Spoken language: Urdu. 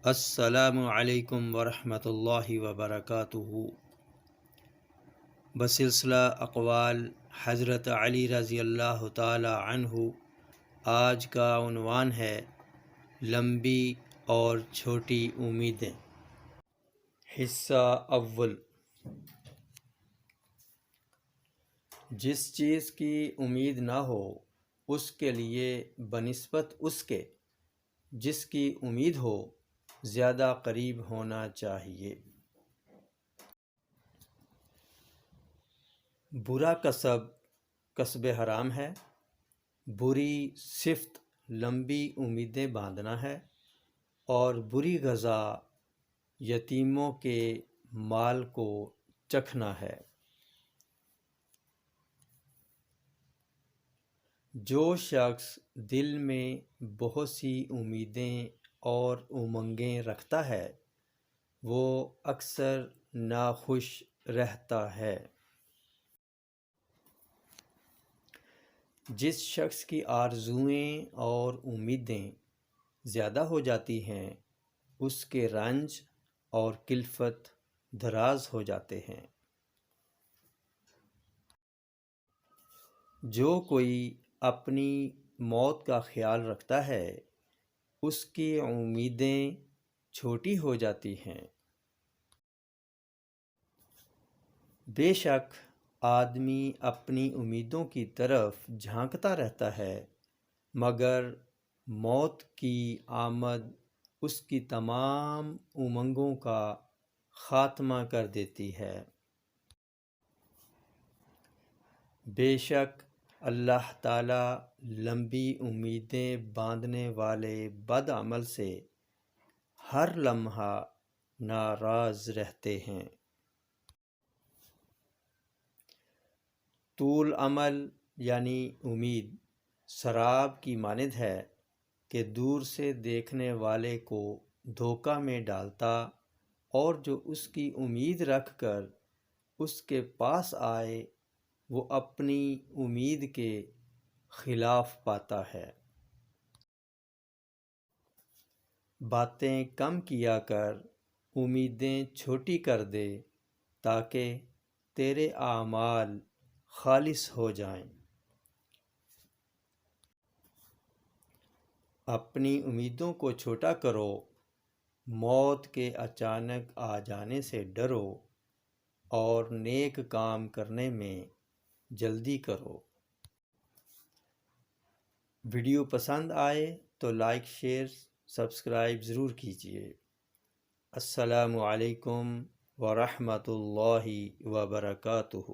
السلام علیکم ورحمۃ اللہ وبرکاتہ۔ بسلسلہ اقوال حضرت علی رضی اللہ تعالی عنہ، آج کا عنوان ہے لمبی اور چھوٹی امیدیں۔ حصہ اول۔ جس چیز کی امید نہ ہو اس کے لیے بنسبت اس کے جس کی امید ہو زیادہ قریب ہونا چاہیے۔ برا کسب حرام ہے، بری صفت لمبی امیدیں باندھنا ہے، اور بری غذا یتیموں کے مال کو چکھنا ہے۔ جو شخص دل میں بہت سی امیدیں اور امنگیں رکھتا ہے وہ اکثر ناخوش رہتا ہے۔ جس شخص کی آرزوئیں اور امیدیں زیادہ ہو جاتی ہیں اس کے رنج اور کلفت دراز ہو جاتے ہیں۔ جو کوئی اپنی موت کا خیال رکھتا ہے اس کی امیدیں چھوٹی ہو جاتی ہیں۔ بے شک آدمی اپنی امیدوں کی طرف جھانکتا رہتا ہے مگر موت کی آمد اس کی تمام امنگوں کا خاتمہ کر دیتی ہے۔ بے شک اللہ تعالی لمبی امیدیں باندھنے والے بدعمل سے ہر لمحہ ناراض رہتے ہیں۔ طول امل یعنی امید سراب کی مانند ہے کہ دور سے دیکھنے والے کو دھوکہ میں ڈالتا اور جو اس کی امید رکھ کر اس کے پاس آئے وہ اپنی امید کے خلاف پاتا ہے۔ باتیں کم کیا کر امیدیں چھوٹی کر دے تاکہ تیرے اعمال خالص ہو جائیں۔ اپنی امیدوں کو چھوٹا کرو، موت کے اچانک آ جانے سے ڈرو اور نیک کام کرنے میں جلدی کرو۔ ویڈیو پسند آئے تو لائک شیئر سبسکرائب ضرور کیجیے۔ السلام علیکم ورحمۃ اللہ وبرکاتہ۔